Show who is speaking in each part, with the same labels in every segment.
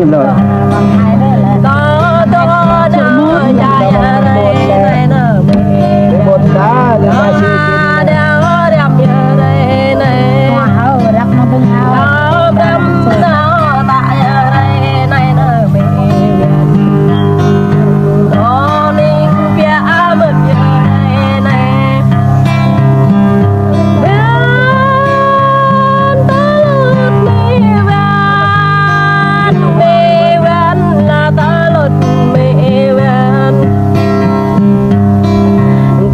Speaker 1: như lời
Speaker 2: có tôi đâu dài đây này nở
Speaker 1: một đá nhưng mà chỉ
Speaker 2: đeo đẹp như đây này
Speaker 3: rắc nó bưng hao
Speaker 2: đâm nó tại đây này nở đó ninh phía mực như đây này bên ta lụt mi bên là ta lụt mi bên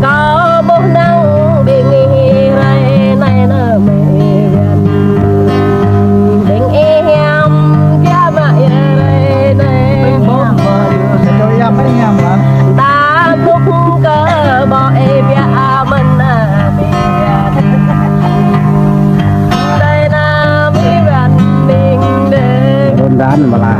Speaker 2: có bốn năng bị nghi đây này nở mi bên đừng em kia mà đây này
Speaker 1: bom mà cho em mấy em mà
Speaker 2: ta cũng cơ bội bia mình đây là mi bên mình đây
Speaker 1: đôn đán mà là